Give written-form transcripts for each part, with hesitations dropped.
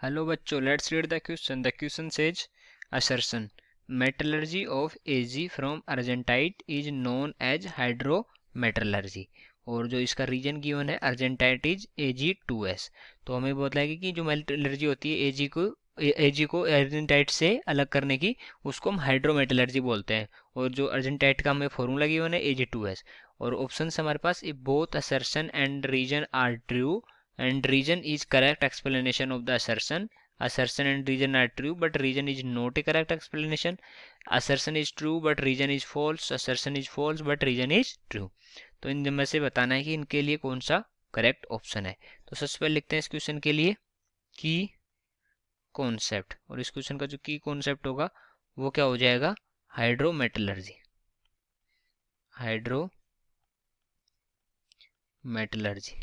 Hello बच्चों, let's read the question. The question says assertion metallurgy of Ag from argentite is known as hydrometallurgy. और जो इसका reason given है argentite is Ag2S. तो हमें बोला है कि जो मेटलर्जी होती है Ag को अर्जेंटाइट से अलग करने की, उसको हम हाइड्रोमेटलर्जी बोलते हैं. और जो अर्जेंटाइट का हमें फॉर्मूला गिवन है Ag2S. और ऑप्शन हमारे पास if both assertion and reason are true and reason is correct explanation of the assertion and reason are true but reason is not a correct explanation. Assertion is true but reason is false. Assertion is false but reason is true. तो इन में से बताना है कि इनके लिए कौन सा करेक्ट ऑप्शन है. तो सबसे पहले लिखते हैं इस क्वेश्चन के लिए की कॉन्सेप्ट. और इस क्वेश्चन का जो की कॉन्सेप्ट होगा वो क्या हो जाएगा? हाइड्रोमेटलर्जी. हाइड्रोमेटलर्जी.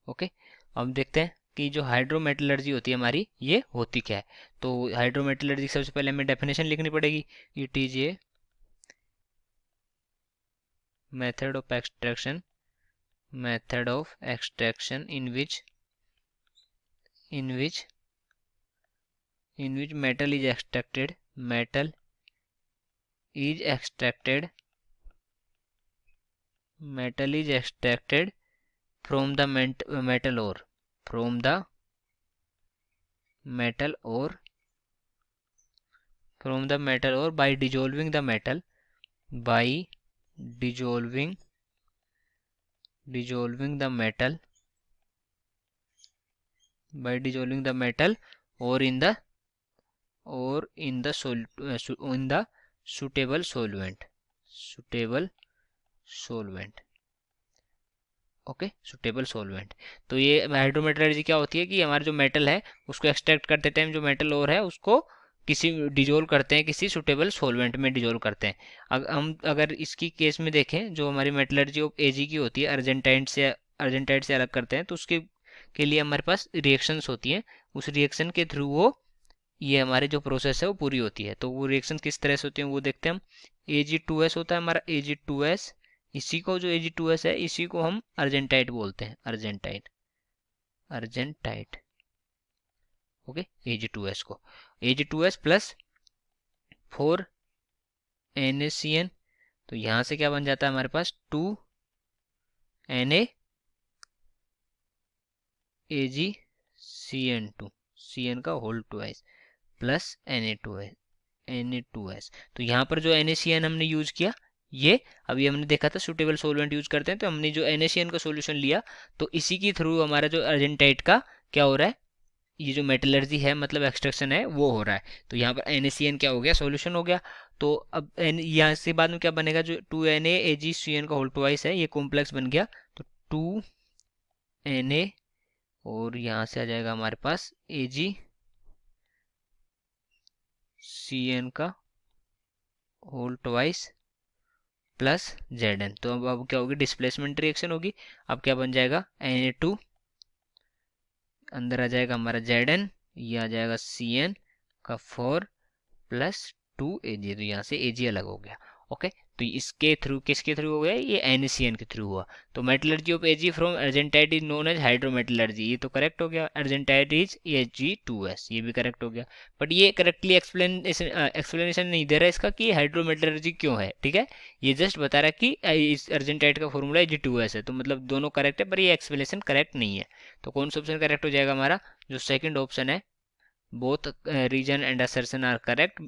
ओके. अब देखते हैं कि जो हाइड्रोमेटलर्जी होती है हमारी, ये होती क्या है. तो हाइड्रोमेटलर्जी की सबसे पहले हमें डेफिनेशन लिखनी पड़ेगी. It is a method of extraction in which metal is extracted from the metal ore by dissolving the metal or in the suitable solvent. Okay, suitable solvent. तो ये हाइड्रोमेटलर्जी क्या होती है कि हमारा जो मेटल है उसको एक्सट्रैक्ट करते टाइम जो मेटल और है उसको किसी डिजोल्व करते हैं, किसी सुटेबल सॉल्वेंट में डिजोल्व करते हैं. हम अगर इसकी केस में देखें, जो हमारी मेटलर्जी ऑफ Ag की होती है अर्जेंटाइट से अलग करते हैं, तो उसके के लिए हमारे पास रिएक्शंस होती हैं. उस रिएक्शन के थ्रू वो ये हमारे जो प्रोसेस है वो पूरी होती है. तो वो रिएक्शन किस तरह से होती है वो देखते हैं हम. Ag2S होता है हमारा Ag2S. इसी को जो Ag2S है इसी को हम अर्जेंटाइट बोलते हैं. अर्जेंटाइट. ओके. Ag2S को Ag2S प्लस 4 NaCN. तो यहां से क्या बन जाता है हमारे पास 2 NaAgCN2 CN का होल ट्वाइस प्लस Na2S. तो यहाँ पर जो NaCN हमने यूज किया, ये अभी हमने देखा था सुटेबल सोलवेंट यूज करते हैं, तो हमने जो NaCN का सॉल्यूशन लिया, तो इसी के थ्रू हमारा जो अर्जेंटाइट का क्या हो रहा है, ये जो मेटलर्जी है मतलब एक्सट्रैक्शन है वो हो रहा है. तो यहाँ पर NaCN क्या हो गया, सॉल्यूशन हो गया. तो अब यहाँ से बाद में क्या बनेगा, जो 2NaAgCN का होल ट्वाइस है ये कॉम्प्लेक्स बन गया. तो 2Na और यहाँ से आ जाएगा हमारे पास AgCN का होल ट्वाइस प्लस Zn. तो अब क्या होगी, डिस्प्लेसमेंट रिएक्शन होगी. अब क्या बन जाएगा, Na2 अंदर आ जाएगा हमारा Zn, ये आ जाएगा Cn का 4 प्लस 2Ag. तो यहाँ से Ag अलग हो गया. ओके. तो इसके थ्रू किसके थ्रू हो गया, ये NaCN के थ्रू हुआ. तो metallurgy of Ag from argentite is known as hydrometallurgy. ये तो करेक्ट हो गया. अर्जेंटाइट इज Ag2S, ये भी करेक्ट हो गया. बट ये करेक्टली एक्सप्लेनेशन नहीं दे रहा इसका कि हाइड्रोमेटलर्जी क्यों है. ठीक है, ये जस्ट बता रहा है कि इस अर्जेंटाइट का फॉर्मूला Ag2S है. तो मतलब दोनों करेक्ट है, पर ये एक्सप्लेनेशन करेक्ट नहीं है. तो कौन सा ऑप्शन करेक्ट हो जाएगा हमारा, जो सेकंड ऑप्शन है, both reason and assertion are correct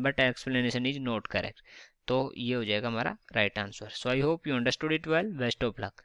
but explanation is not correct. तो ये हो जाएगा हमारा right answer. So I hope you understood it well. Best of luck.